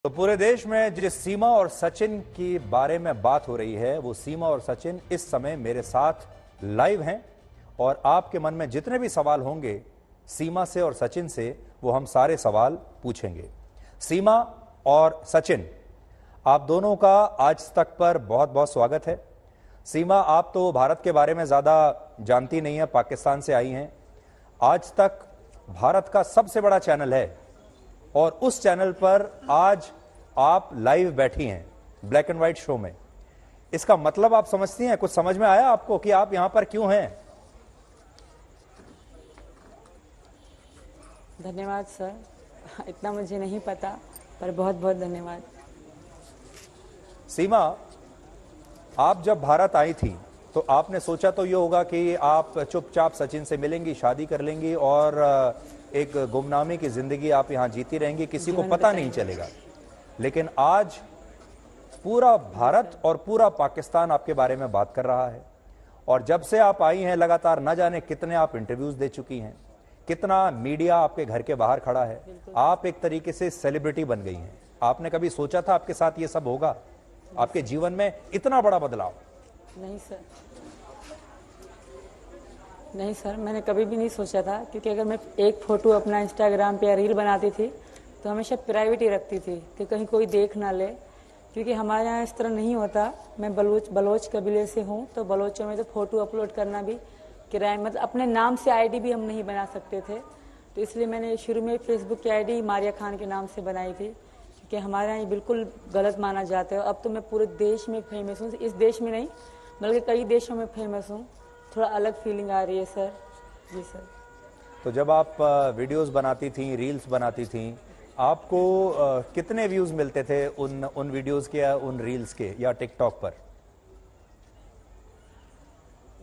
तो पूरे देश में जिस सीमा और सचिन की बारे में बात हो रही है, वो सीमा और सचिन इस समय मेरे साथ लाइव हैं और आपके मन में जितने भी सवाल होंगे सीमा से और सचिन से, वो हम सारे सवाल पूछेंगे। सीमा और सचिन, आप दोनों का आज तक पर बहुत बहुत स्वागत है। सीमा, आप तो भारत के बारे में ज़्यादा जानती नहीं है, पाकिस्तान से आई हैं। आज तक भारत का सबसे बड़ा चैनल है और उस चैनल पर आज आप लाइव बैठी हैं ब्लैक एंड व्हाइट शो में। इसका मतलब आप समझती हैं? कुछ समझ में आया आपको कि आप यहां पर क्यों हैं? धन्यवाद सर, इतना मुझे नहीं पता, पर बहुत बहुत धन्यवाद। सीमा, आप जब भारत आई थी तो आपने सोचा तो ये होगा कि आप चुपचाप सचिन से मिलेंगी, शादी कर लेंगी और एक गुमनामी की जिंदगी आप यहां जीती रहेंगी, किसी को पता नहीं चलेगा। लेकिन आज पूरा भारत और पूरा पाकिस्तान आपके बारे में बात कर रहा है और जब से आप आई हैं लगातार न जाने कितने आप इंटरव्यूज दे चुकी हैं, कितना मीडिया आपके घर के बाहर खड़ा है। आप एक तरीके से सेलिब्रिटी बन गई हैं। आपने कभी सोचा था आपके साथ ये सब होगा, आपके जीवन में इतना बड़ा बदलाव? नहीं सर, नहीं सर, मैंने कभी भी नहीं सोचा था, क्योंकि अगर मैं एक फ़ोटो अपना इंस्टाग्राम पे या रील बनाती थी तो हमेशा प्राइवेट ही रखती थी कि कहीं कोई देख ना ले, क्योंकि हमारे यहाँ इस तरह नहीं होता। मैं बलोच कबीले से हूँ, तो बलोचों में तो फ़ोटो अपलोड करना भी क्राइम, मतलब अपने नाम से आईडी भी हम नहीं बना सकते थे। तो इसलिए मैंने शुरू में फेसबुक की आईडी मारिया खान के नाम से बनाई थी, क्योंकि हमारे यहाँ ये बिल्कुल गलत माना जाता है। अब तो मैं पूरे देश में फेमस हूँ, इस देश में नहीं बल्कि कई देशों में फेमस हूँ। थोड़ा अलग फीलिंग आ रही है सर। जी सर। तो जब आप वीडियोस बनाती थी, रील्स बनाती थी, आपको कितने व्यूज मिलते थे उन वीडियोस के या उन रील्स के या टिकटॉक पर?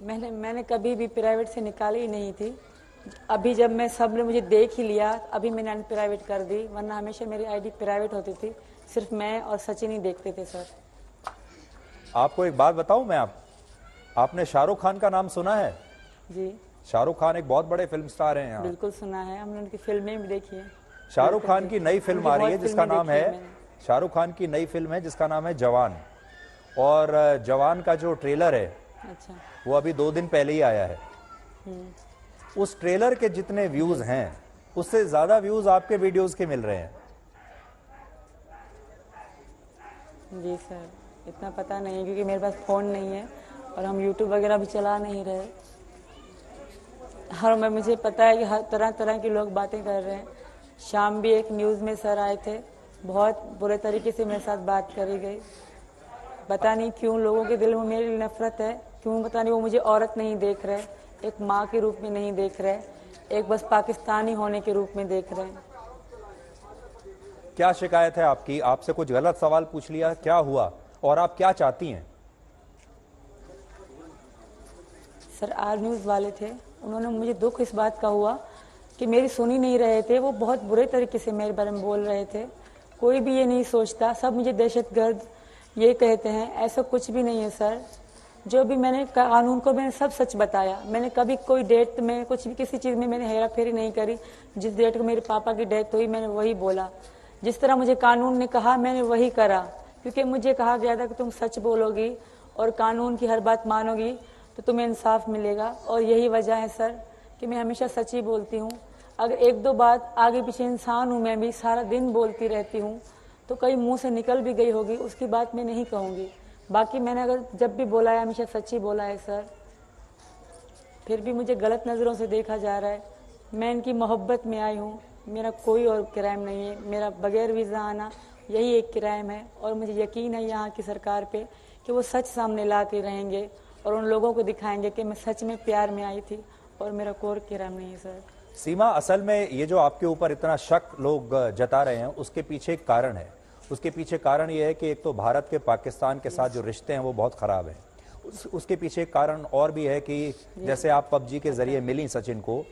मैंने कभी भी प्राइवेट से निकाली ही नहीं थी। अभी जब मैं सब ने मुझे देख ही लिया, अभी मैंने अनप्राइवेट कर दी, वरना हमेशा मेरी आईडी प्राइवेट होती थी। सिर्फ मैं और सचिन ही देखते थे सर। आपको एक बात बताऊं मैं, आपने शाहरुख खान का नाम सुना है? जी, शाहरुख खान एक बहुत बड़े फिल्म स्टार हैं यहाँ। बिल्कुल सुना है, हमने उनकी फिल्में भी देखी है। शाहरुख खान की नई फिल्म आ रही है जिसका नाम है, शाहरुख खान की नई फिल्म है जिसका नाम है जवान। और जवान का जो ट्रेलर है, अच्छा, वो अभी 2 दिन पहले ही आया है। उस ट्रेलर के जितने व्यूज हैं उससे ज्यादा व्यूज आपके वीडियोस के मिल रहे हैं। जी सर, इतना पता नहीं है क्योंकि मेरे पास फ़ोन नहीं है और हम यूट्यूब वगैरह भी चला नहीं रहे। हर मैं मुझे पता है कि हर तरह तरह के लोग बातें कर रहे हैं। शाम भी एक न्यूज़ में सर आए थे, बहुत बुरे तरीके से मेरे साथ बात करी गई। पता नहीं क्यों लोगों के दिल में मेरी नफरत है, क्यों पता नहीं। वो मुझे औरत नहीं देख रहे, एक माँ के रूप में नहीं देख रहे, एक बस पाकिस्तानी होने के रूप में देख रहे हैं। क्या शिकायत है आपकी? आपसे कुछ गलत सवाल पूछ लिया, क्या हुआ और आप क्या चाहती हैं? सर, आर न्यूज़ वाले थे, उन्होंने मुझे दुख इस बात का हुआ कि मेरी सुन ही नहीं रहे थे। वो बहुत बुरे तरीके से मेरे बारे में बोल रहे थे। कोई भी ये नहीं सोचता, सब मुझे दहशतगर्द ये कहते हैं। ऐसा कुछ भी नहीं है सर। जो भी मैंने कानून को मैंने सब सच बताया। मैंने कभी कोई डेट में कुछ भी किसी चीज़ में मैंने हेरा फेरी नहीं करी। जिस डेट को मेरे पापा की डेथ हुई मैंने वही बोला। जिस तरह मुझे कानून ने कहा मैंने वही करा, क्योंकि मुझे कहा गया था कि तुम सच बोलोगी और कानून की हर बात मानोगी तो तुम्हें इंसाफ मिलेगा। और यही वजह है सर कि मैं हमेशा सच ही बोलती हूँ। अगर एक दो बात आगे पीछे इंसान हूँ, मैं भी सारा दिन बोलती रहती हूँ, तो कहीं मुंह से निकल भी गई होगी, उसकी बात मैं नहीं कहूँगी। बाकी मैंने अगर जब भी बोला है हमेशा सच ही बोला है सर। फिर भी मुझे गलत नज़रों से देखा जा रहा है। मैं इनकी मोहब्बत में आई हूँ, मेरा कोई और क्राइम नहीं है। मेरा बगैर वीज़ा आना यही एक क्राइम है और मुझे यकीन है यहाँ की सरकार पे कि वो सच सामने लाते रहेंगे और उन लोगों को दिखाएंगे कि मैं सच में प्यार में आई थी और मेरा कोई क्राइम नहीं है सर। सीमा, असल में ये जो आपके ऊपर इतना शक लोग जता रहे हैं उसके पीछे एक कारण है। उसके पीछे कारण ये है कि एक तो भारत के पाकिस्तान के साथ जो रिश्ते हैं वो बहुत ख़राब हैं। उसके पीछे एक कारण और भी है कि जैसे आप पबजी के ज़रिए मिली सचिन को,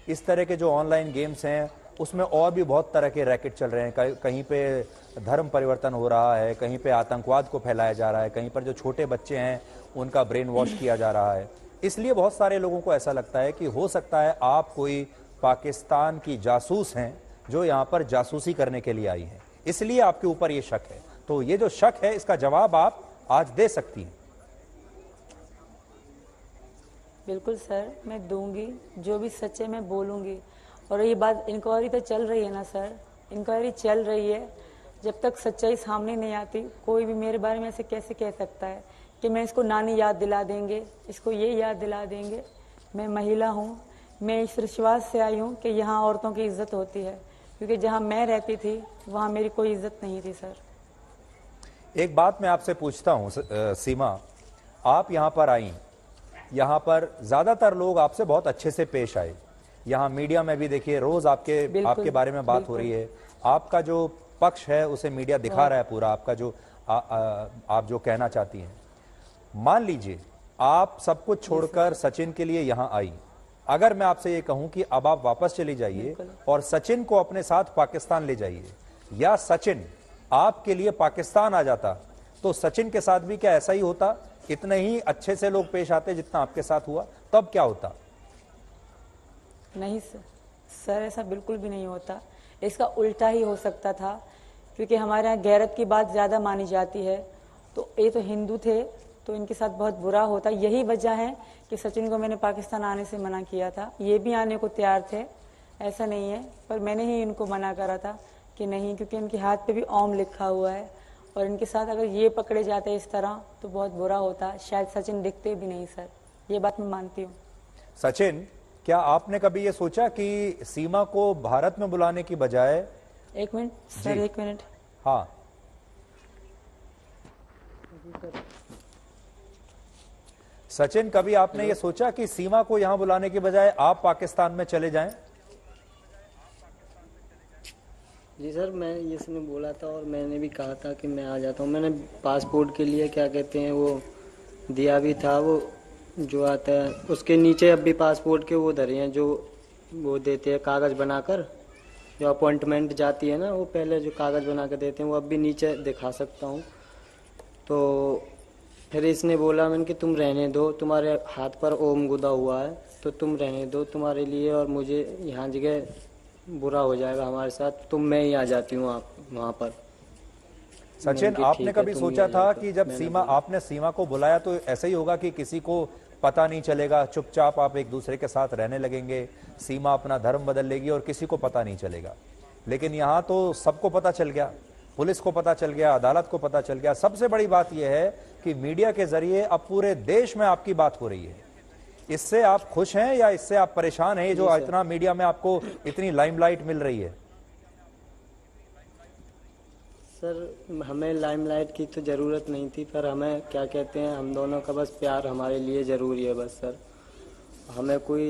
इस तरह के जो ऑनलाइन गेम्स हैं उसमें और भी बहुत तरह के रैकेट चल रहे हैं। कहीं पे धर्म परिवर्तन हो रहा है, कहीं पे आतंकवाद को फैलाया जा रहा है, कहीं पर जो छोटे बच्चे हैं उनका ब्रेन वॉश किया जा रहा है। इसलिए बहुत सारे लोगों को ऐसा लगता है कि हो सकता है आप कोई पाकिस्तान की जासूस हैं जो यहाँ पर जासूसी करने के लिए आई हैं। इसलिए आपके ऊपर ये शक है। तो ये जो शक है इसका जवाब आप आज दे सकती हैं। बिल्कुल सर, मैं दूंगी, जो भी सच है मैं बोलूंगी। और ये बात इंक्वायरी तो चल रही है ना सर, इंक्वायरी चल रही है। जब तक सच्चाई सामने नहीं आती कोई भी मेरे बारे में ऐसे कैसे कह सकता है कि मैं इसको नानी याद दिला देंगे, इसको ये याद दिला देंगे। मैं महिला हूँ, मैं इस विश्वास से आई हूँ कि यहाँ औरतों की इज्जत होती है, क्योंकि जहाँ मैं रहती थी वहाँ मेरी कोई इज्जत नहीं थी सर। एक बात मैं आपसे पूछता हूं सीमा, आप यहां पर आई, यहां पर ज्यादातर लोग आपसे बहुत अच्छे से पेश आए। यहां मीडिया में भी देखिए रोज आपके बारे में बात हो रही है। आपका जो पक्ष है उसे मीडिया दिखा रहा है पूरा, आपका जो आप जो कहना चाहती हैं। मान लीजिए आप सब कुछ छोड़कर सचिन के लिए यहां आई, अगर मैं आपसे ये कहूं कि अब आप वापस चली जाइए और सचिन को अपने साथ पाकिस्तान ले जाइए, या सचिन आपके लिए पाकिस्तान आ जाता, तो सचिन के साथ भी क्या ऐसा ही होता? इतने ही अच्छे से लोग पेश आते जितना आपके साथ हुआ? तब क्या होता? नहीं सर, ऐसा बिल्कुल भी नहीं होता। इसका उल्टा ही हो सकता था, क्योंकि हमारे यहाँ गैरत की बात ज़्यादा मानी जाती है। तो ये तो हिंदू थे, तो इनके साथ बहुत बुरा होता। यही वजह है कि सचिन को मैंने पाकिस्तान आने से मना किया था। ये भी आने को तैयार थे, ऐसा नहीं है, पर मैंने ही इनको मना करा था कि नहीं, क्योंकि इनके हाथ पे भी ओम लिखा हुआ है और इनके साथ अगर ये पकड़े जाते इस तरह तो बहुत बुरा होता। शायद सचिन दिखते भी नहीं सर, ये बात मैं मानती हूँ। सचिन, क्या आपने कभी ये सोचा कि सीमा को भारत में बुलाने की बजाय? एक मिनट सर, एक मिनट। हाँ, सचिन, कभी आपने ये सोचा कि सीमा को यहां बुलाने के बजाय आप पाकिस्तान में चले जाएं? जी सर, मैं इसने बोला था और मैंने भी कहा था कि मैं आ जाता हूँ। मैंने पासपोर्ट के लिए क्या कहते हैं वो दिया भी था, वो जो आता है उसके नीचे अब भी पासपोर्ट के वो धरे हैं, जो वो देते हैं कागज़ बनाकर, जो अपॉइंटमेंट जाती है ना, वो पहले जो कागज़ बना कर देते हैं वो अब भी नीचे दिखा सकता हूँ। तो फिर इसने बोला मैंने कि तुम रहने दो, तुम्हारे हाथ पर ओम गुदा हुआ है तो तुम रहने दो, तुम्हारे लिए और मुझे यहाँ जगह बुरा हो जाएगा हमारे साथ, तो मैं ही आ जाती हूँ आप वहाँ पर। सचिन, आपने कभी सोचा था कि जब आपने सीमा को बुलाया तो ऐसा ही होगा कि किसी को पता नहीं चलेगा, चुपचाप आप एक दूसरे के साथ रहने लगेंगे, सीमा अपना धर्म बदल लेगी और किसी को पता नहीं चलेगा? लेकिन यहाँ तो सबको पता चल गया, पुलिस को पता चल गया, अदालत को पता चल गया। सबसे बड़ी बात यह है कि मीडिया के जरिए अब पूरे देश में आपकी बात हो रही है। इससे आप खुश हैं या इससे आप परेशान हैं, जो इतना मीडिया में आपको इतनी लाइमलाइट मिल रही है? सर, हमें लाइमलाइट की तो ज़रूरत नहीं थी, पर हमें क्या कहते हैं, हम दोनों का बस प्यार हमारे लिए ज़रूरी है बस सर। हमें कोई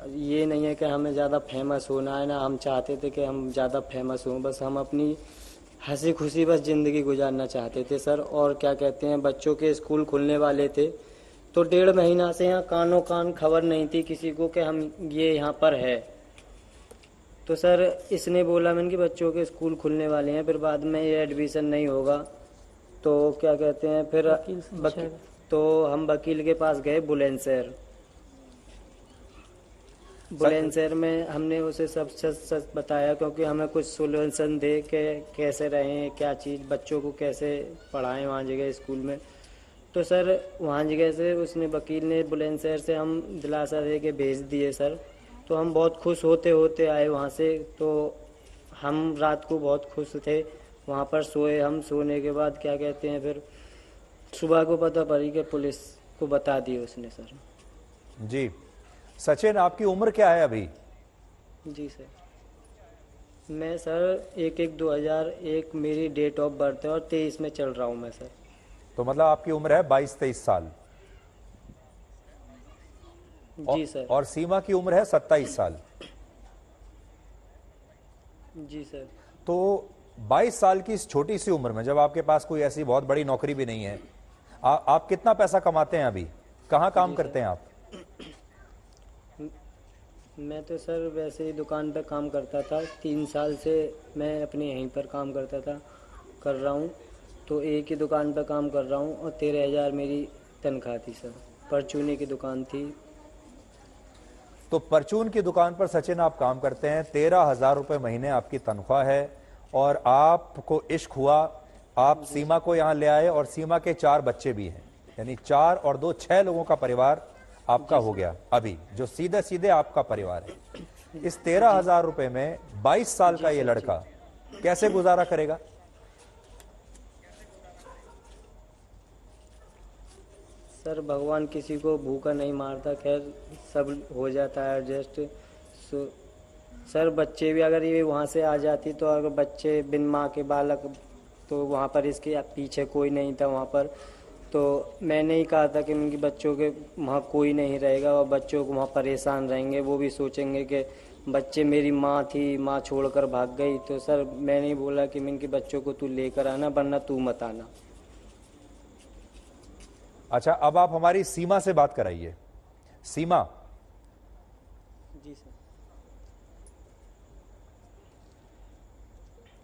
ये नहीं है कि हमें ज़्यादा फेमस होना है, ना हम चाहते थे कि हम ज़्यादा फेमस हों, बस हम अपनी हंसी खुशी बस ज़िंदगी गुजारना चाहते थे सर। और क्या कहते हैं, बच्चों के स्कूल खुलने वाले थे, तो 1.5 महीना से यहाँ कानों कान खबर नहीं थी किसी को कि हम ये यहाँ पर है। तो सर इसने बोला मैंने कि बच्चों के स्कूल खुलने वाले हैं, फिर बाद में ये एडमिशन नहीं होगा, तो क्या कहते हैं फिर तो हम वकील के पास गए बुलंदशहर। बुलंदशहर में हमने उसे सब सच बताया, क्योंकि हमें कुछ सोल्यूशन दे के कैसे रहें, क्या चीज़ बच्चों को कैसे पढ़ाएं वहाँ जगह स्कूल में। तो सर वहाँ जगह से उसने वकील ने बुलंदशहर से हम दिलासा दे के भेज दिए सर। तो हम बहुत खुश होते होते आए वहाँ से। तो हम रात को बहुत खुश थे, वहाँ पर सोए। हम सोने के बाद क्या कहते हैं फिर सुबह को पता पड़ी कि पुलिस को बता दी उसने सर। जी सचिन, आपकी उम्र क्या है अभी? जी सर, मैं सर 1/1/2001 मेरी डेट ऑफ बर्थ है और 23 में चल रहा हूँ मैं सर। तो मतलब आपकी उम्र है 22-23 साल? जी सर। और सीमा की उम्र है 27 साल? जी सर। तो 22 साल की इस छोटी सी उम्र में, जब आपके पास कोई ऐसी बहुत बड़ी नौकरी भी नहीं है, आप कितना पैसा कमाते हैं अभी? कहाँ काम करते हैं आप? मैं तो सर वैसे ही दुकान पर काम करता था, 3 साल से मैं अपने यहीं पर काम करता था, कर रहा हूँ। तो एक ही दुकान पर काम कर रहा हूँ और 13,000 मेरी तनख्वाह थी सर। परचूनी की दुकान थी। तो परचून की दुकान पर सचिन आप काम करते हैं, 13,000 रुपए महीने आपकी तनख्वाह है और आपको इश्क हुआ, आप सीमा को यहाँ ले आए और सीमा के 4 बच्चे भी हैं, यानी 4 और 2 6 लोगों का परिवार आपका हो गया अभी, जो सीधे सीधे आपका परिवार है। इस 13,000 रुपए में 22 साल का ये लड़का कैसे गुजारा करेगा? सर भगवान किसी को भूखा नहीं मारता, खैर सब हो जाता है एडजस्ट। सर बच्चे भी अगर ये वहाँ से आ जाती तो अगर बच्चे बिन माँ के बालक, तो वहाँ पर इसके पीछे कोई नहीं था वहाँ पर, तो मैंने ही कहा था कि उनके बच्चों के वहाँ कोई नहीं रहेगा और बच्चों को वहाँ परेशान रहेंगे, वो भी सोचेंगे कि बच्चे मेरी माँ थी, माँ छोड़कर भाग गई। तो सर मैंने ही बोला कि इनके बच्चों को तू लेकर आना, वरना तू मत आना। अच्छा, अब आप हमारी सीमा से बात कराइए। सीमा। जी सर।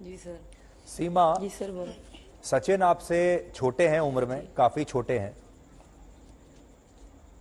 जी सर। सीमा, जी सर बोलो। सचिन आपसे छोटे हैं, उम्र में काफी छोटे हैं।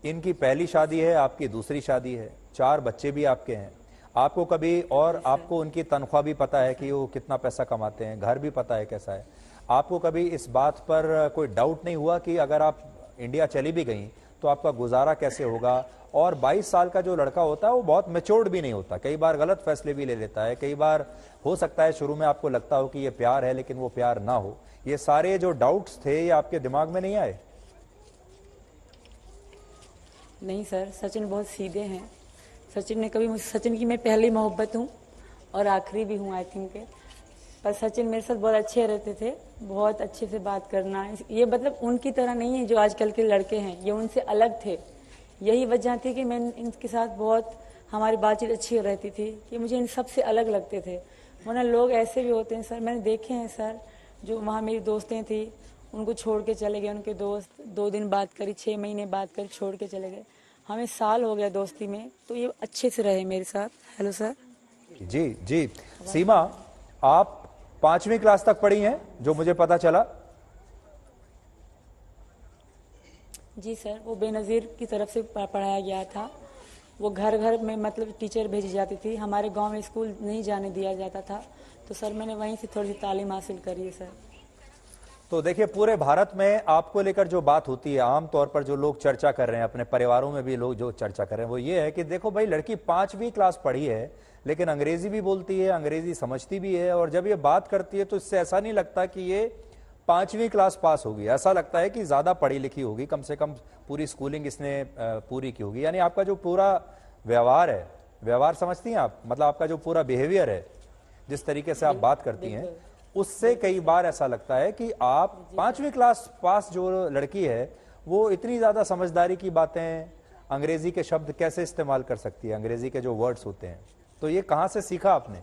इनकी पहली शादी है, आपकी दूसरी शादी है, 4 बच्चे भी आपके हैं। आपको कभी, और आपको उनकी तनख्वाह भी पता है कि वो कितना पैसा कमाते हैं, घर भी पता है कैसा है, आपको कभी इस बात पर कोई डाउट नहीं हुआ कि अगर आप इंडिया चली भी गई तो आपका गुजारा कैसे होगा? और 22 साल का जो लड़का होता है वो बहुत मैच्योर्ड भी नहीं होता, कई बार गलत फैसले भी ले लेता है, कई बार हो सकता है शुरू में आपको लगता हो कि ये प्यार है लेकिन वो प्यार ना हो। ये सारे जो डाउट्स थे ये आपके दिमाग में नहीं आए? नहीं सर, सचिन बहुत सीधे हैं। सचिन ने कभी सचिन की मैं पहली मोहब्बत हूँ और आखिरी भी हूँ आई थिंक। पर सचिन मेरे साथ बहुत अच्छे रहते थे, बहुत अच्छे से बात करना। ये मतलब उनकी तरह नहीं है जो आजकल के लड़के हैं, ये उनसे अलग थे। यही वजह थी कि मैं इनके साथ बहुत, हमारी बातचीत अच्छी रहती थी कि मुझे इन सबसे अलग लगते थे। वरना लोग ऐसे भी होते हैं सर, मैंने देखे हैं सर, जो वहाँ मेरी दोस्तें थी उनको छोड़ के चले गए, उनके दोस्त 2 दिन बात करी, 6 महीने बात करी, छोड़ के चले गए। हमें साल हो गया दोस्ती में, तो ये अच्छे से रहे मेरे साथ। Hello sir. जी जी। सीमा, आप 5वीं क्लास तक पढ़ी हैं जो मुझे पता चला? जी सर, वो बेनज़ीर की तरफ से पढ़ाया गया था। वो घर घर में मतलब टीचर भेजी जाती थी, हमारे गांव में स्कूल नहीं जाने दिया जाता था, तो सर मैंने वहीं से थोड़ी सी तालीम हासिल करी है सर। तो देखिए, पूरे भारत में आपको लेकर जो बात होती है, आमतौर पर जो लोग चर्चा कर रहे हैं, अपने परिवारों में भी लोग जो चर्चा कर रहे हैं, वो ये है कि देखो भाई, लड़की 5वीं क्लास पढ़ी है लेकिन अंग्रेजी भी बोलती है, अंग्रेजी समझती भी है, और जब ये बात करती है तो इससे ऐसा नहीं लगता कि ये 5वीं क्लास पास होगी, ऐसा लगता है कि ज्यादा पढ़ी लिखी होगी, कम से कम पूरी स्कूलिंग इसने पूरी की होगी। यानी आपका जो पूरा व्यवहार है, व्यवहार समझती हैं आप, मतलब आपका जो पूरा बिहेवियर है, जिस तरीके से आप बात करती हैं, उससे कई बार ऐसा लगता है कि आप 5वीं क्लास पास जो लड़की है वो इतनी ज्यादा समझदारी की बातें, अंग्रेजी के शब्द कैसे इस्तेमाल कर सकती है, अंग्रेजी के जो वर्ड्स होते हैं। तो ये कहां से सीखा आपने?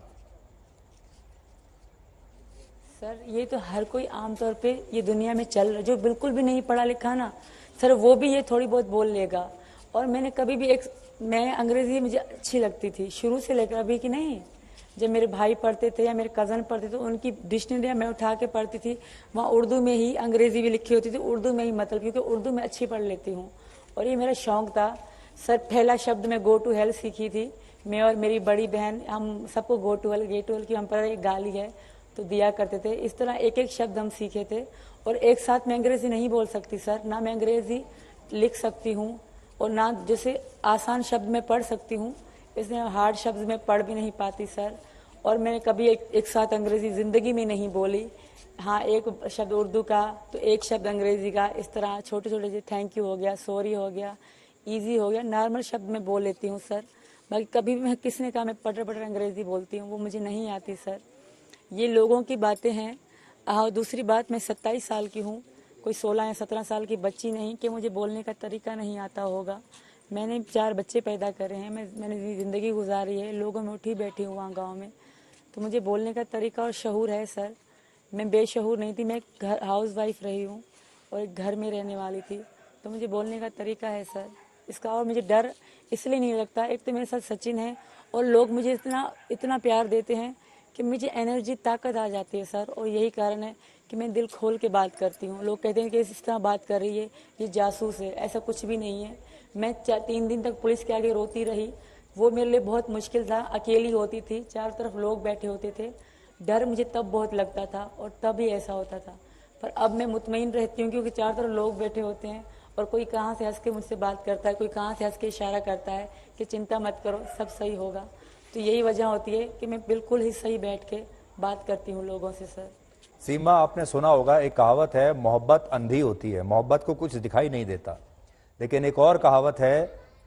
सर ये तो हर कोई आमतौर पे ये दुनिया में चल रहा है, जो बिल्कुल भी नहीं पढ़ा लिखा ना सर, वो भी ये थोड़ी बहुत बोल लेगा। और मैंने कभी भी मैं अंग्रेजी मुझे अच्छी लगती थी शुरू से लेकर अभी की नहीं। जब मेरे भाई पढ़ते थे या मेरे कज़न पढ़ते थे, उनकी डिक्शनरी मैं उठा के पढ़ती थी, वहाँ उर्दू में ही अंग्रेजी भी लिखी होती थी, उर्दू में ही मतलब, क्योंकि उर्दू में अच्छी पढ़ लेती हूँ और ये मेरा शौक था। सर पहला शब्द मैं गो टू हेल सीखी थी, मैं और मेरी बड़ी बहन, हम सबको go to hell, gay to hell की हम पर एक गाली है तो दिया करते थे। इस तरह एक एक शब्द हम सीखे थे। और एक साथ मैं अंग्रेजी नहीं बोल सकती सर, ना मैं अंग्रेजी लिख सकती हूँ और ना जैसे आसान शब्द में पढ़ सकती हूँ, इसलिए हार्ड शब्द में पढ़ भी नहीं पाती सर। और मैंने कभी एक साथ अंग्रेजी ज़िंदगी में नहीं बोली। हाँ, एक शब्द उर्दू का तो एक शब्द अंग्रेजी का, इस तरह छोटे छोटे से थैंक यू हो गया, सॉरी हो गया, ईजी हो गया, नॉर्मल शब्द में बोल लेती हूँ सर। बाकी कभी भी मैं किसी ने कहा मैं पटर पटर अंग्रेजी बोलती हूँ, वो मुझे नहीं आती सर। ये लोगों की बातें हैं। दूसरी बात, मैं 27 साल की हूँ, कोई 16 या 17 साल की बच्ची नहीं कि मुझे बोलने का तरीका नहीं आता होगा। मैंने 4 बच्चे पैदा करे हैं, मैंने ज़िंदगी गुजारी है, लोगों में उठी बैठी हूँ वहाँ गाँव में, तो मुझे बोलने का तरीका और शऊर है सर। मैं बेशऊर नहीं थी, मैं घर हाउस वाइफ रही हूँ और एक घर में रहने वाली थी, तो मुझे बोलने का तरीका है सर इसका। और मुझे डर इसलिए नहीं लगता, एक तो मेरे साथ सचिन है और लोग मुझे इतना प्यार देते हैं कि मुझे एनर्जी, ताकत आ जाती है सर। और यही कारण है कि मैं दिल खोल के बात करती हूँ। लोग कहते हैं कि इस तरह बात कर रही है, ये जासूस है, ऐसा कुछ भी नहीं है। मैं 3 दिन तक पुलिस के आगे रोती रही, वो मेरे लिए बहुत मुश्किल था। अकेली होती थी, चारों तरफ लोग बैठे होते थे, डर मुझे तब बहुत लगता था और तब ही ऐसा होता था, पर अब मैं मुतमईन रहती हूँ क्योंकि चारों तरफ लोग बैठे होते हैं और कोई कहाँ से हंस के मुझसे बात करता है, कोई कहाँ से हंस के इशारा करता है कि चिंता मत करो, सब सही होगा। तो यही वजह होती है कि मैं बिल्कुल ही सही बैठ के बात करती हूँ लोगों से। सर सीमा, आपने सुना होगा, एक कहावत है, मोहब्बत अंधी होती है, मोहब्बत को कुछ दिखाई नहीं देता। लेकिन एक और कहावत है,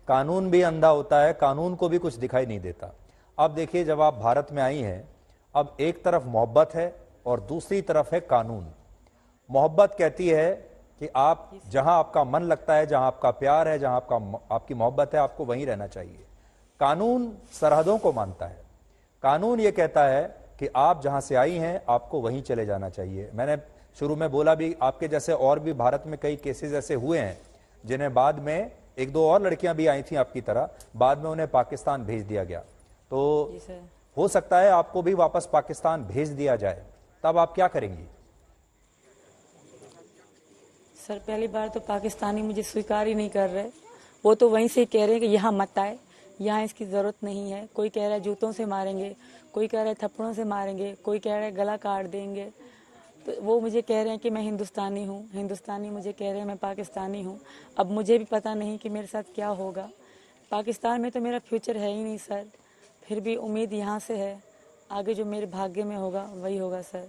कानून भी अंधा होता है, कानून को भी कुछ दिखाई नहीं देता। अब देखिए, जब आप भारत में आई हैं, अब एक तरफ मोहब्बत है और दूसरी तरफ है कानून। मोहब्बत कहती है कि आप जहां आपका मन लगता है, जहां आपका प्यार है, जहां आपकी मोहब्बत है, आपको वहीं रहना चाहिए। कानून सरहदों को मानता है। कानून ये कहता है कि आप जहां से आई हैं, आपको वहीं चले जाना चाहिए। मैंने शुरू में बोला भी, आपके जैसे और भी भारत में कई केसेस ऐसे हुए हैं जिन्हें बाद में, एक दो और लड़कियां भी आई थी आपकी तरह, बाद में उन्हें पाकिस्तान भेज दिया गया। तो हो सकता है आपको भी वापस पाकिस्तान भेज दिया जाए, तब आप क्या करेंगी? सर पहली बार तो पाकिस्तानी मुझे स्वीकार ही नहीं कर रहे। वो तो वहीं से कह रहे हैं कि यहाँ मत आए, यहाँ इसकी ज़रूरत नहीं है। कोई कह रहा है जूतों से मारेंगे, कोई कह रहा है थप्पड़ों से मारेंगे, कोई कह रहा है गला काट देंगे। तो वो मुझे कह रहे हैं कि मैं हिंदुस्तानी हूँ, हिंदुस्तानी मुझे कह रहे हैं मैं पाकिस्तानी हूँ। अब मुझे भी पता नहीं कि मेरे साथ क्या होगा। पाकिस्तान में तो मेरा फ्यूचर है ही नहीं सर, फिर भी उम्मीद यहाँ से है, आगे जो मेरे भाग्य में होगा वही होगा सर।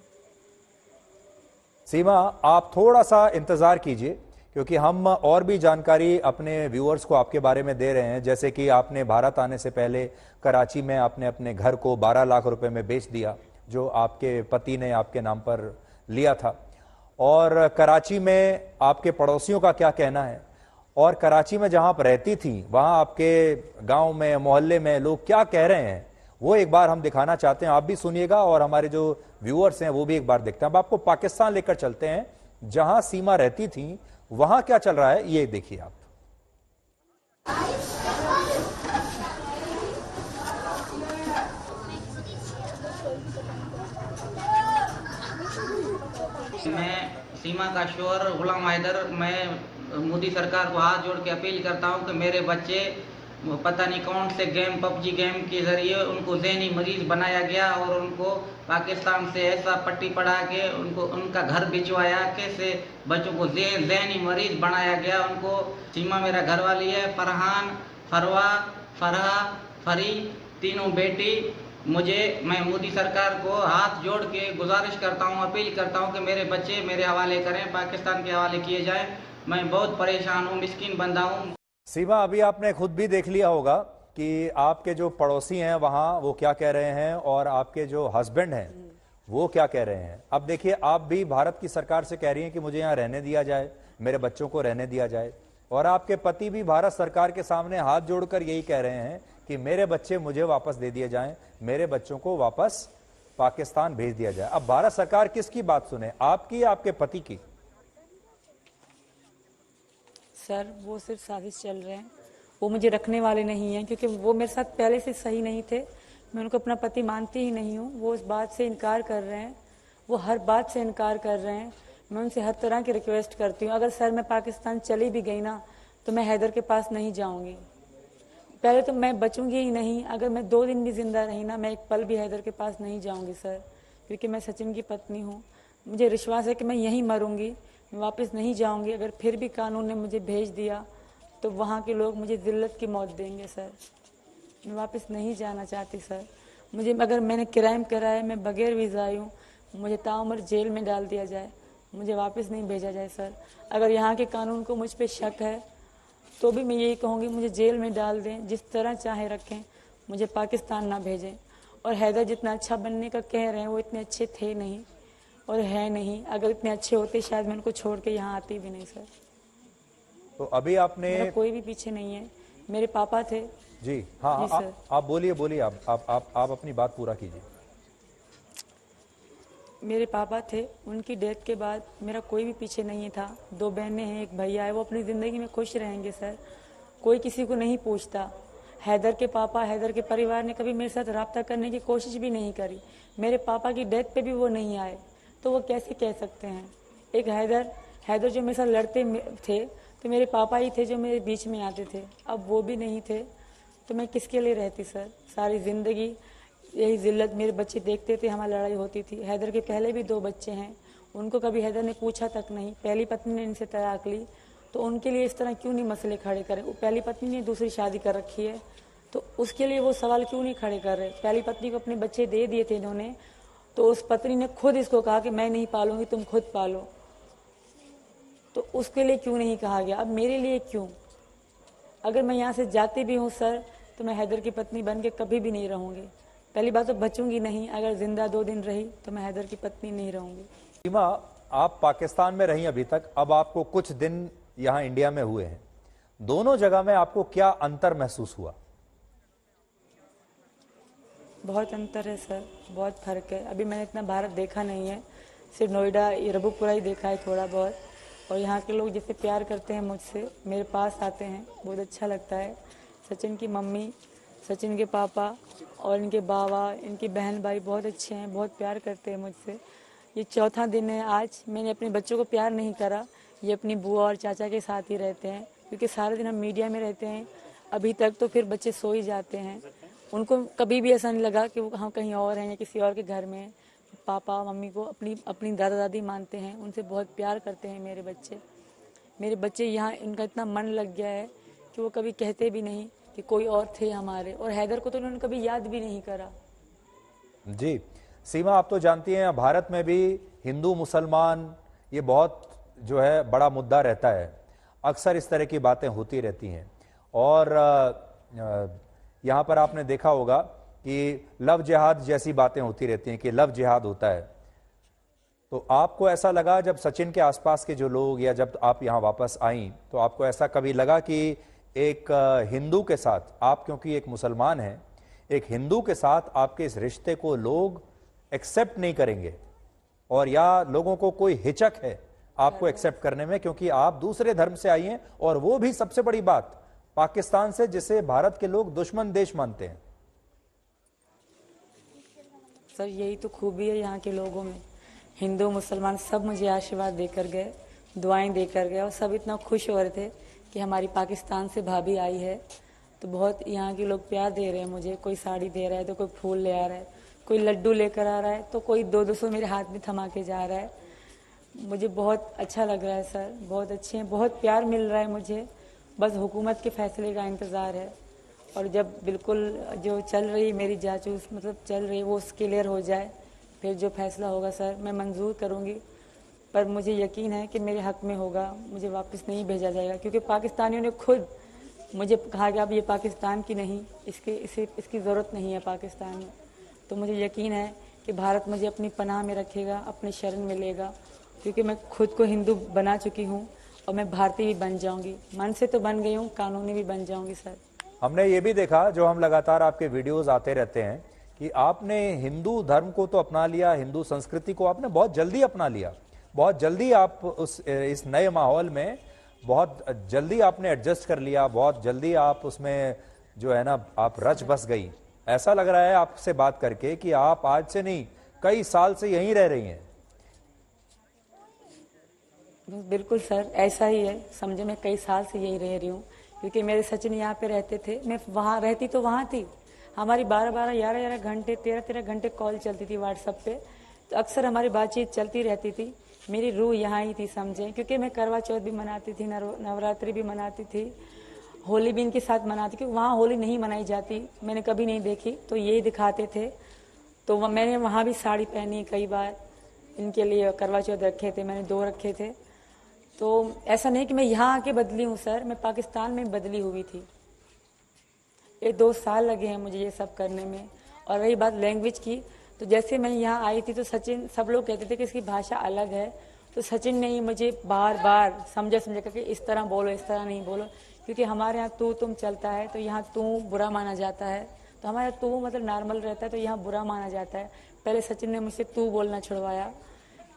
सीमा, आप थोड़ा सा इंतजार कीजिए, क्योंकि हम और भी जानकारी अपने व्यूअर्स को आपके बारे में दे रहे हैं। जैसे कि आपने भारत आने से पहले कराची में आपने अपने घर को 12 लाख रुपए में बेच दिया, जो आपके पति ने आपके नाम पर लिया था। और कराची में आपके पड़ोसियों का क्या कहना है, और कराची में जहां आप रहती थी, वहां आपके गांव में, मोहल्ले में लोग क्या कह रहे हैं, वो एक बार हम दिखाना चाहते हैं। आप भी सुनिएगा और हमारे जो व्यूअर्स हैं वो भी एक बार देखते हैं। अब आपको पाकिस्तान लेकर चलते हैं, जहां सीमा रहती थी, वहां क्या चल रहा है ये देखिए आप। मैं सीमा का शोहर गुलाम हैदर, मैं मोदी सरकार को हाथ जोड़ के अपील करता हूं कि मेरे बच्चे पता नहीं कौन से गेम, पबजी गेम के जरिए उनको ज़हनी मरीज बनाया गया और उनको पाकिस्तान से ऐसा पट्टी पढ़ा के उनको उनका घर भिजवाया, कैसे बच्चों को ज़हनी मरीज बनाया गया उनको। सीमा मेरा घर वाली है, फरहान, फरवा, फरहा, फरी, तीनों बेटी। मैं मोदी सरकार को हाथ जोड़ के गुजारिश करता हूँ, अपील करता हूँ कि मेरे बच्चे मेरे हवाले करें, पाकिस्तान के हवाले किए जाएं। मैं बहुत परेशान हूँ, मिस्कीन बंदा हूँ। सीमा, अभी आपने खुद भी देख लिया होगा कि आपके जो पड़ोसी हैं वहां वो क्या कह रहे हैं और आपके जो हस्बैंड हैं वो क्या कह रहे हैं। अब देखिए, आप भी भारत की सरकार से कह रही हैं कि मुझे यहाँ रहने दिया जाए, मेरे बच्चों को रहने दिया जाए, और आपके पति भी भारत सरकार के सामने हाथ जोड़कर यही कह रहे हैं कि मेरे बच्चे मुझे वापस दे दिए जाएं, मेरे बच्चों को वापस पाकिस्तान भेज दिया जाए। अब भारत सरकार किसकी बात सुने, आपकी या आपके पति की? सर वो सिर्फ साजिश चल रहे हैं, वो मुझे रखने वाले नहीं हैं, क्योंकि वो मेरे साथ पहले से सही नहीं थे। मैं उनको अपना पति मानती ही नहीं हूँ। वो इस बात से इनकार कर रहे हैं, वो हर बात से इनकार कर रहे हैं। मैं उनसे हर तरह की रिक्वेस्ट करती हूँ, अगर सर मैं पाकिस्तान चली भी गई ना तो मैं हैदर के पास नहीं जाऊँगी। पहले तो मैं बचूंगी ही नहीं, अगर मैं 2 दिन भी जिंदा रही ना, मैं एक पल भी हैदर के पास नहीं जाऊँगी सर, क्योंकि मैं सचिन की पत्नी हूँ। मुझे विश्वास है कि मैं यहीं मरूंगी, मैं वापस नहीं जाऊंगी। अगर फिर भी कानून ने मुझे भेज दिया तो वहाँ के लोग मुझे जिल्लत की मौत देंगे सर। मैं वापस नहीं जाना चाहती सर। मुझे, अगर मैंने क्राइम करा है, मैं बगैर वीज़ा आई हूँ, मुझे ताउम्र जेल में डाल दिया जाए, मुझे वापस नहीं भेजा जाए सर। अगर यहाँ के कानून को मुझ पर शक है तो भी मैं यही कहूँगी, मुझे जेल में डाल दें, जिस तरह चाहे रखें, मुझे पाकिस्तान ना भेजें। और हैदर जितना अच्छा बनने का कह रहे हैं, वो इतने अच्छे थे नहीं और है नहीं। अगर इतने अच्छे होते शायद मैं उनको छोड़ के यहाँ आती भी नहीं सर। तो अभी आपने, मेरा कोई भी पीछे नहीं है, मेरे पापा थे। जी हाँ, जी सर। आप बोलिए, आप अपनी बात पूरा कीजिए। मेरे पापा थे, उनकी डेथ के बाद मेरा कोई भी पीछे नहीं था। 2 बहनें हैं, एक भैया है, वो अपनी ज़िंदगी में खुश रहेंगे सर, कोई किसी को नहीं पूछता। हैदर के पापा, हैदर के परिवार ने कभी मेरे साथ रब्ता करने की कोशिश भी नहीं करी। मेरे पापा की डेथ पे भी वो नहीं आए, तो वो कैसे कह सकते हैं। एक हैदर जो मेरे साथ लड़ते थे तो मेरे पापा ही थे जो मेरे बीच में आते थे। अब वो भी नहीं थे तो मैं किसके लिए रहती सर। सारी ज़िंदगी यही जिल्लत मेरे बच्चे देखते थे, हमारी लड़ाई होती थी। हैदर के पहले भी 2 बच्चे हैं, उनको कभी हैदर ने पूछा तक नहीं। पहली पत्नी ने इनसे तलाक ली, तो उनके लिए इस तरह क्यों नहीं मसले खड़े करें। पहली पत्नी ने दूसरी शादी कर रखी है, तो उसके लिए वो सवाल क्यों नहीं खड़े कर रहे। पहली पत्नी को अपने बच्चे दे दिए थे इन्होंने, तो उस पत्नी ने खुद इसको कहा कि मैं नहीं पालूंगी, तुम खुद पालो। तो उसके लिए क्यों नहीं कहा गया, अब मेरे लिए क्यों। अगर मैं यहाँ से जाती भी हूँ सर, तो मैं हैदर की पत्नी बन के कभी भी नहीं रहूँगी। पहली बात तो बचूंगी नहीं, अगर जिंदा 2 दिन रही तो मैं हैदर की पत्नी नहीं रहूँगी। सीमा, आप पाकिस्तान में रही अभी तक, अब आपको कुछ दिन यहाँ इंडिया में हुए हैं, दोनों जगह में आपको क्या अंतर महसूस हुआ? बहुत अंतर है सर, बहुत फर्क है। अभी मैंने इतना भारत देखा नहीं है, सिर्फ नोएडा रबुपुरा ही देखा है थोड़ा बहुत। और यहाँ के लोग जैसे प्यार करते हैं मुझसे, मेरे पास आते हैं, बहुत अच्छा लगता है। सचिन की मम्मी, सचिन के पापा और इनके बाबा, इनकी बहन भाई बहुत अच्छे हैं, बहुत प्यार करते हैं मुझसे। ये 4था दिन है आज। मैंने अपने बच्चों को प्यार नहीं करा, ये अपनी बुआ और चाचा के साथ ही रहते हैं, क्योंकि सारे दिन हम मीडिया में रहते हैं। अभी तक तो फिर बच्चे सो ही जाते हैं, उनको कभी भी ऐसा नहीं लगा कि वो हम कहीं और हैं या किसी और के घर में हैं। पापा मम्मी को अपनी दादा दादी मानते हैं, उनसे बहुत प्यार करते हैं मेरे बच्चे यहाँ इनका इतना मन लग गया है कि वो कभी कहते भी नहीं कि कोई और थे हमारे। और हैदर को तो उन्होंने कभी याद भी नहीं करा। जी सीमा, आप तो जानती हैं भारत में भी हिंदू मुसलमान ये बहुत जो है बड़ा मुद्दा रहता है, अक्सर इस तरह की बातें होती रहती हैं। और यहाँ पर आपने देखा होगा कि लव जिहाद जैसी बातें होती रहती हैं कि लव जिहाद होता है। तो आपको ऐसा लगा जब सचिन के आसपास के जो लोग, या जब आप यहाँ वापस आई, तो आपको ऐसा कभी लगा कि एक हिंदू के साथ, आप क्योंकि एक मुसलमान हैं, एक हिंदू के साथ आपके इस रिश्ते को लोग एक्सेप्ट नहीं करेंगे, और या लोगों को कोई हिचक है आपको एक्सेप्ट करने में, क्योंकि आप दूसरे धर्म से आई हैं, और वो भी सबसे बड़ी बात पाकिस्तान से, जिसे भारत के लोग दुश्मन देश मानते हैं? सर यही तो खूबी है यहाँ के लोगों में, हिंदू मुसलमान सब मुझे आशीर्वाद देकर गए, दुआएं देकर गए, और सब इतना खुश हो रहे थे कि हमारी पाकिस्तान से भाभी आई है। तो बहुत यहाँ के लोग प्यार दे रहे हैं मुझे, कोई साड़ी दे रहा है तो कोई फूल ले आ रहा है, कोई लड्डू लेकर आ रहा है, तो कोई 200 मेरे हाथ में थमा के जा रहा है। मुझे बहुत अच्छा लग रहा है सर, बहुत अच्छे हैं, बहुत प्यार मिल रहा है मुझे। बस हुकूमत के फैसले का इंतज़ार है, और जब बिल्कुल जो चल रही मेरी जासूस मतलब चल रही वो क्लियर हो जाए, फिर जो फैसला होगा सर मैं मंजूर करूँगी। पर मुझे यकीन है कि मेरे हक़ में होगा, मुझे वापस नहीं भेजा जाएगा, क्योंकि पाकिस्तानियों ने खुद मुझे कहा कि अब ये पाकिस्तान की नहीं, इसकी ज़रूरत नहीं है पाकिस्तान में। तो मुझे यकीन है कि भारत मुझे अपनी पनाह में रखेगा, अपनी शरण में लेगा, क्योंकि मैं खुद को हिंदू बना चुकी हूँ, और मैं भारतीय भी बन जाऊँगी, मन से तो बन गई हूँ, कानूनी भी बन जाऊँगी सर। हमने ये भी देखा, जो हम लगातार आपके वीडियोस आते रहते हैं, कि आपने हिंदू धर्म को तो अपना लिया, हिंदू संस्कृति को आपने बहुत जल्दी अपना लिया, बहुत जल्दी आप इस नए माहौल में बहुत जल्दी आपने एडजस्ट कर लिया, बहुत जल्दी आप उसमें जो है ना आप रच बस गई। ऐसा लग रहा है आपसे बात करके कि आप आज से नहीं कई साल से यहीं रह रही हैं। बिल्कुल सर, ऐसा ही है, समझो मैं कई साल से यही रह रही हूँ, क्योंकि मेरे सचिन यहाँ पे रहते थे, मैं वहाँ रहती तो वहाँ थी, हमारी 12-12, 11-11 घंटे, 13-13 घंटे कॉल चलती थी व्हाट्सएप पे, तो अक्सर हमारी बातचीत चलती रहती थी। मेरी रूह यहाँ ही थी समझें, क्योंकि मैं करवा चौथ भी मनाती थी, नवरात्रि भी मनाती थी, होली भी इनके साथ मनाती, क्योंकि वहाँ होली नहीं मनाई जाती, मैंने कभी नहीं देखी, तो यही दिखाते थे। तो मैंने वहाँ भी साड़ी पहनी कई बार, इनके लिए करवा चौथ रखे थे, मैंने 2 रखे थे। तो ऐसा नहीं कि मैं यहाँ आके बदली हूँ सर, मैं पाकिस्तान में बदली हुई थी। ये 2 साल लगे हैं मुझे ये सब करने में। और रही बात लैंग्वेज की, तो जैसे मैं यहाँ आई थी तो सचिन, सब लोग कहते थे कि इसकी भाषा अलग है, तो सचिन ने ही मुझे बार बार समझा कि इस तरह बोलो, इस तरह नहीं बोलो, क्योंकि हमारे यहाँ तू तुम चलता है, तो यहाँ तू बुरा माना जाता है, तो हमारे यहाँ तू मतलब नॉर्मल रहता है, तो यहाँ बुरा माना जाता है। पहले सचिन ने मुझसे तू बोलना छुड़वाया।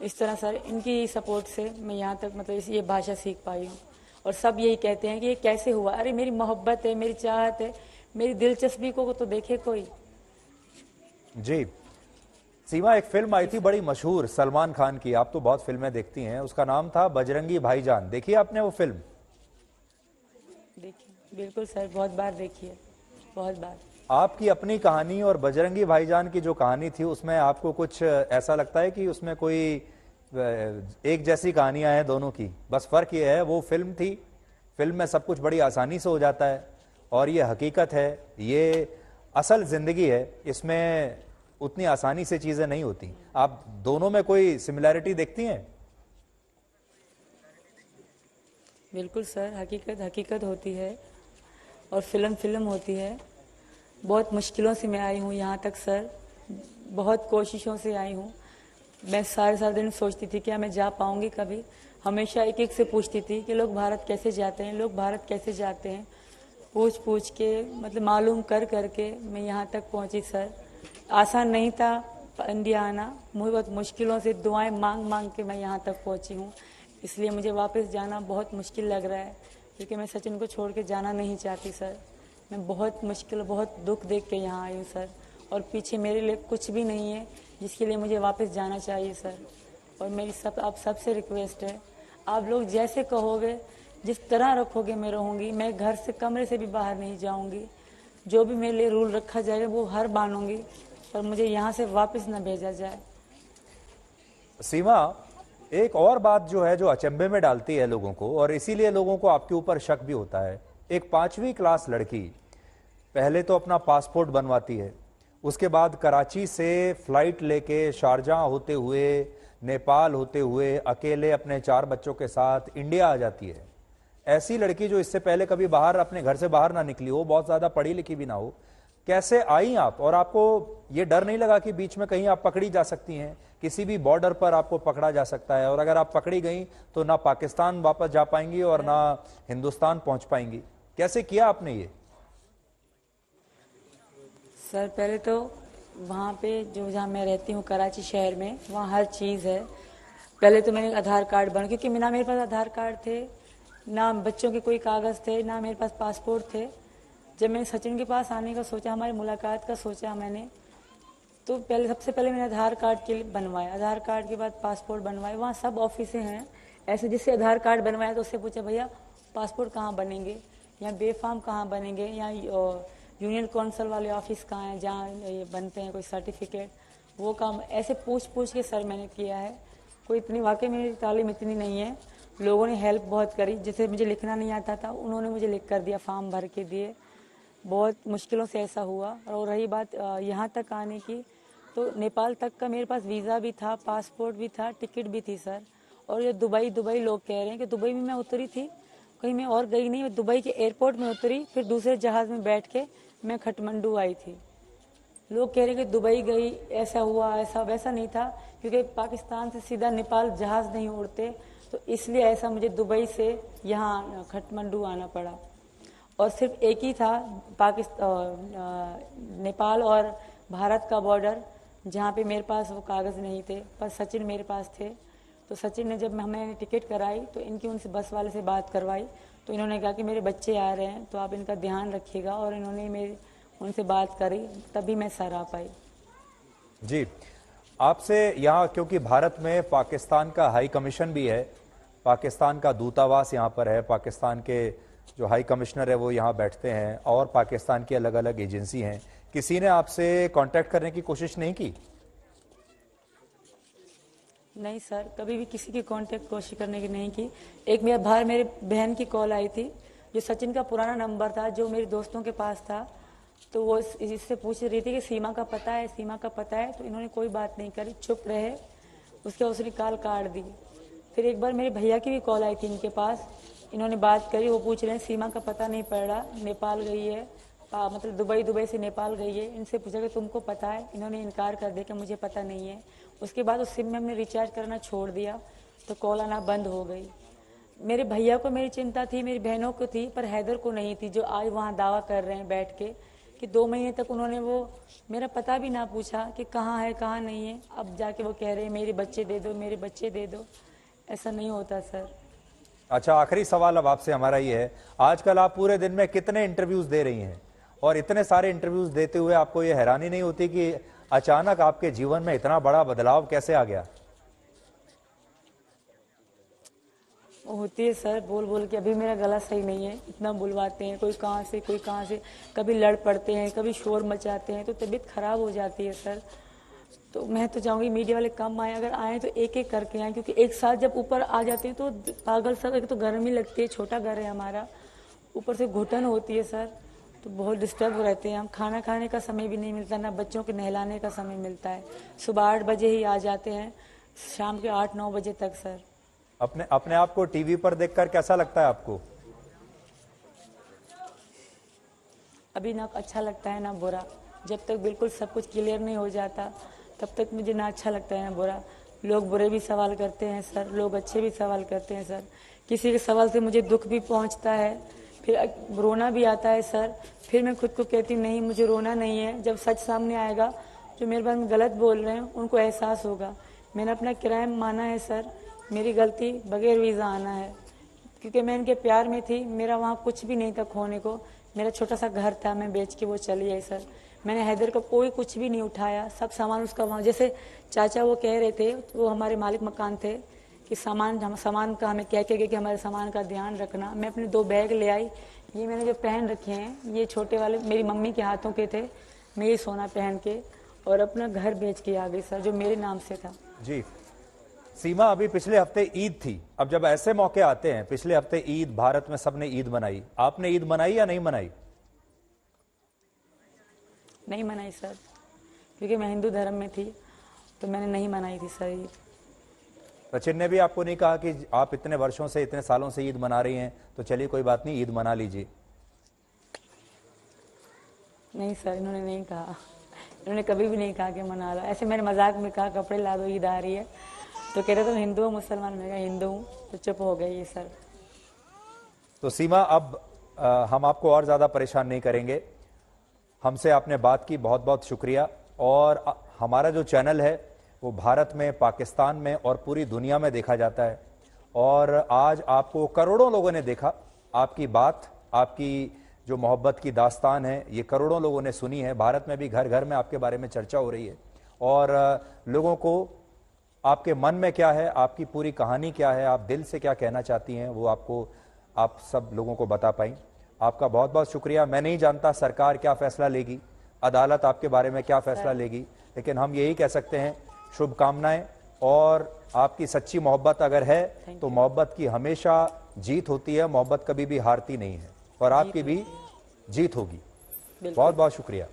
इस तरह सर इनकी सपोर्ट से मैं यहाँ तक मतलब ये भाषा सीख पाई हूँ। और सब यही कहते हैं कि ये कैसे हुआ। अरे मेरी मोहब्बत है, मेरी चाहत है, मेरी दिलचस्पी को तो देखे कोई। जी सीमा, एक फिल्म आई थी बड़ी मशहूर सलमान खान की, आप तो बहुत फिल्में देखती हैं, उसका नाम था बजरंगी भाईजान, देखिए आपने वो फिल्म? देखिए बिल्कुल सर, बहुत बार देखी है, बहुत बार। आपकी अपनी कहानी और बजरंगी भाईजान की जो कहानी थी उसमें आपको कुछ ऐसा लगता है कि उसमें कोई एक जैसी कहानियां हैं दोनों की? बस फर्क ये है, वो फिल्म थी, फिल्म में सब कुछ बड़ी आसानी से हो जाता है, और ये हकीकत है, ये असल जिंदगी है, इसमें उतनी आसानी से चीजें नहीं होती। आप दोनों में कोई सिमिलैरिटी देखती हैं? बिल्कुल सर, हकीकत हकीकत होती है और फिल्म फिल्म होती है। बहुत मुश्किलों से मैं आई हूँ यहाँ तक सर, बहुत कोशिशों से आई हूँ। मैं सारे दिन सोचती थी क्या मैं जा पाऊँगी कभी। हमेशा एक एक से पूछती थी कि लोग भारत कैसे जाते हैं, लोग भारत कैसे जाते हैं। पूछ के मतलब मालूम कर के मैं यहाँ तक पहुँची सर। आसान नहीं था इंडिया आना, मुझे बहुत मुश्किलों से दुआएं मांग के मैं यहाँ तक पहुँची हूँ। इसलिए मुझे वापस जाना बहुत मुश्किल लग रहा है, क्योंकि मैं सचिन को छोड़ के जाना नहीं चाहती सर। मैं बहुत मुश्किल, बहुत दुख देख के यहाँ आई हूँ सर, और पीछे मेरे लिए कुछ भी नहीं है जिसके लिए मुझे वापस जाना चाहिए सर। और मेरी आप सबसे रिक्वेस्ट है, आप लोग जैसे कहोगे, जिस तरह रखोगे मैं रहूँगी। मैं घर से, कमरे से भी बाहर नहीं जाऊँगी। जो भी मेरे लिए रूल रखा जाएगा वो हर मानूंगी, पर मुझे यहाँ से वापस न भेजा जाए। सीमा, एक और बात जो है जो अचंभे में डालती है लोगों को, और इसीलिए लोगों को आपके ऊपर शक भी होता है, एक 5वीं क्लास लड़की पहले तो अपना पासपोर्ट बनवाती है, उसके बाद कराची से फ्लाइट लेके शारजाह होते हुए, नेपाल होते हुए, अकेले अपने 4 बच्चों के साथ इंडिया आ जाती है। ऐसी लड़की जो इससे पहले कभी बाहर, अपने घर से बाहर ना निकली हो, बहुत ज्यादा पढ़ी लिखी भी ना हो, कैसे आई आप? और आपको ये डर नहीं लगा कि बीच में कहीं आप पकड़ी जा सकती हैं? किसी भी बॉर्डर पर आपको पकड़ा जा सकता है, और अगर आप पकड़ी गई तो ना पाकिस्तान वापस जा पाएंगी और ना हिंदुस्तान पहुंच पाएंगी। कैसे किया आपने ये? सर पहले तो वहाँ पे जहाँ मैं रहती हूँ कराची शहर में, वहाँ हर चीज़ है। पहले तो मैंने आधार कार्ड बन, क्योंकि ना मेरे पास आधार कार्ड थे, ना बच्चों के कोई कागज़ थे, ना मेरे पास पासपोर्ट थे। जब मैंने सचिन के पास आने का सोचा, हमारी मुलाकात का सोचा मैंने, तो सबसे पहले मैंने आधार कार्ड के लिए बनवाया। आधार कार्ड के बाद पासपोर्ट बनवाए। वहाँ सब ऑफिसें हैं ऐसे, जिससे आधार कार्ड बनवाया तो उससे पूछा भैया पासपोर्ट कहाँ बनेंगे, यहाँ बेफाम कहाँ बनेंगे, यहाँ यूनियन काउंसिल वाले ऑफिस कहाँ हैं जहाँ ये बनते हैं कोई सर्टिफिकेट, वो काम ऐसे पूछ के सर मैंने किया है। कोई इतनी, वाकई मेरी तालीम इतनी नहीं है। लोगों ने हेल्प बहुत करी, जैसे मुझे लिखना नहीं आता था उन्होंने मुझे लिख कर दिया, फॉर्म भर के दिए। बहुत मुश्किलों से ऐसा हुआ। और रही बात यहाँ तक आने की, तो नेपाल तक का मेरे पास वीज़ा भी था, पासपोर्ट भी था, टिकट भी थी सर। और ये दुबई लोग कह रहे हैं कि दुबई में मैं उतरी थी, कहीं मैं और गई नहीं, मैं दुबई के एयरपोर्ट में उतरी, फिर दूसरे जहाज़ में बैठ के मैं काठमांडू आई थी। लोग कह रहे हैं कि दुबई गई, ऐसा हुआ, ऐसा वैसा नहीं था, क्योंकि पाकिस्तान से सीधा नेपाल जहाज़ नहीं उड़ते, तो इसलिए ऐसा मुझे दुबई से यहाँ काठमांडू आना पड़ा। और सिर्फ एक ही था नेपाल और भारत का बॉर्डर, जहाँ पे मेरे पास वो कागज़ नहीं थे, पर सचिन मेरे पास थे। तो सचिन ने जब हमें टिकट कराई तो इनकी उनसे बस वाले से बात करवाई, तो इन्होंने कहा कि मेरे बच्चे आ रहे हैं तो आप इनका ध्यान रखिएगा, और इन्होंने मेरी उनसे बात करी, तभी मैं सर आ पाई। जी, आपसे यहाँ, क्योंकि भारत में पाकिस्तान का हाई कमीशन भी है, पाकिस्तान का दूतावास यहाँ पर है, पाकिस्तान के जो हाई कमिश्नर है वो यहाँ बैठते हैं, और पाकिस्तान की अलग अलग एजेंसी हैं। किसी ने आपसे कांटेक्ट करने की कोशिश नहीं की? नहीं सर, कभी भी किसी की कांटेक्ट कोशिश करने की नहीं की। एक मेरे बाहर मेरे बहन की कॉल आई थी, जो सचिन का पुराना नंबर था, जो मेरे दोस्तों के पास था, तो वो इससे पूछ रही थी कि सीमा का पता है, सीमा का पता है। तो इन्होंने कोई बात नहीं करी, चुप रहे। उसके बाद उसने कॉल काट दी। फिर एक बार मेरे भैया की भी कॉल आई थी इनके पास, इन्होंने बात करी, वो पूछ रहे हैं सीमा का पता नहीं पड़ रहा, नेपाल गई है, मतलब दुबई से नेपाल गई है। इनसे पूछा कि तुमको पता है, इन्होंने इनकार कर दिया कि मुझे पता नहीं है। उसके बाद उस सिम में हमने रिचार्ज करना छोड़ दिया, तो कॉल आना बंद हो गई। मेरे भैया को मेरी चिंता थी, मेरी बहनों को थी, पर हैदर को नहीं थी, जो आज वहाँ दावा कर रहे हैं बैठ के कि 2 महीने तक उन्होंने वो मेरा पता भी ना पूछा कि कहाँ है कहाँ नहीं है। अब जाके वो कह रहे हैं मेरे बच्चे दे दो, मेरे बच्चे दे दो। ऐसा नहीं होता सर। अच्छा, आखिरी सवाल अब आपसे हमारा ये है, आजकल आप पूरे दिन में कितने इंटरव्यूज दे रही हैं? और इतने सारे इंटरव्यूज देते हुए आपको ये हैरानी नहीं होती कि अचानक आपके जीवन में इतना बड़ा बदलाव कैसे आ गया? होती है सर, बोल बोल के अभी मेरा गला सही नहीं है, इतना बुलवाते हैं, कोई कहाँ से कोई कहाँ से, कभी लड़ पड़ते हैं, कभी शोर मचाते हैं, तो तबीयत खराब हो जाती है सर। तो मैं तो चाहूँगी मीडिया वाले कम आए, अगर आए तो एक एक करके आए, क्योंकि एक साथ जब ऊपर आ जाते हैं तो पागल सब, एक तो गर्मी लगती है, छोटा घर है हमारा, ऊपर से घुटन होती है सर, तो बहुत डिस्टर्ब रहते हैं हम। खाना खाने का समय भी नहीं मिलता, ना बच्चों के नहलाने का समय मिलता है। सुबह 8 बजे ही आ जाते हैं, शाम के 8-9 बजे तक सर। अपने आप को टीवी पर देखकर कैसा लगता है आपको? अभी ना अच्छा लगता है ना बुरा, जब तक बिल्कुल सब कुछ क्लियर नहीं हो जाता तब तक मुझे ना अच्छा लगता है ना बुरा। लोग बुरे भी सवाल करते हैं सर, लोग अच्छे भी सवाल करते हैं सर। किसी के सवाल से मुझे दुख भी पहुंचता है, फिर रोना भी आता है सर। फिर मैं खुद को कहती नहीं, मुझे रोना नहीं है, जब सच सामने आएगा, जो मेरे बारे में गलत बोल रहे हैं उनको एहसास होगा। मैंने अपना क्राइम माना है सर, मेरी गलती बगैर वीज़ा आना है, क्योंकि मैं इनके प्यार में थी, मेरा वहाँ कुछ भी नहीं था खोने को। मेरा छोटा सा घर था, मैं बेच के वो चली आई सर। मैंने हैदर का कोई कुछ भी नहीं उठाया, सब सामान उसका वहाँ, जैसे चाचा वो कह रहे थे, वो हमारे मालिक मकान थे कि सामान का हमें कह के कि हमारे सामान का ध्यान रखना। मैं अपने 2 बैग ले आई, ये मैंने जो पहन रखे हैं, ये छोटे वाले मेरी मम्मी के हाथों के थे, मैं ये सोना पहन के और अपना घर बेच के आ गई सर, जो मेरे नाम से था। जी सीमा, अभी पिछले हफ्ते ईद थी, अब जब ऐसे मौके आते हैं, पिछले हफ्ते ईद, भारत में सबने ईद मनाई, आपने ईद मनाई या नहीं मनाई? नहीं मनाई सर, क्योंकि मैं हिंदू धर्म में थी, तो मैंने नहीं मनाई थी सर ईद। सचिन ने भी आपको नहीं कहा कि आप इतने वर्षों से, इतने सालों से ईद मना रही हैं, तो चलिए कोई बात नहीं, ईद मना लीजिए? नहीं सर, इन्होंने नहीं कहा, इन्होंने कभी भी नहीं कहा कि मना लो। ऐसे मैंने मजाक में कहा कपड़े ला दो, ईद आ रही है, तो कह रहे तुम हिंदू हो मुसलमान? मैं कहा हिंदू हूँ, तो चुप हो गए ये सर। तो सीमा, अब हम आपको और ज्यादा परेशान नहीं करेंगे, हमसे आपने बात की, बहुत बहुत शुक्रिया। और हमारा जो चैनल है वो भारत में, पाकिस्तान में और पूरी दुनिया में देखा जाता है, और आज आपको करोड़ों लोगों ने देखा। आपकी बात, आपकी जो मोहब्बत की दास्तान है, ये करोड़ों लोगों ने सुनी है। भारत में भी घर घर में आपके बारे में चर्चा हो रही है, और लोगों को आपके मन में क्या है, आपकी पूरी कहानी क्या है, आप दिल से क्या कहना चाहती हैं, वो आप सब लोगों को बता पाई। आपका बहुत बहुत शुक्रिया। मैं नहीं जानता सरकार क्या फैसला लेगी, अदालत आपके बारे में क्या फैसला लेगी, लेकिन हम यही कह सकते हैं, शुभकामनाएं। और आपकी सच्ची मोहब्बत अगर है तो मोहब्बत की हमेशा जीत होती है, मोहब्बत कभी भी हारती नहीं है, और आपकी भी जीत होगी। बहुत बहुत शुक्रिया।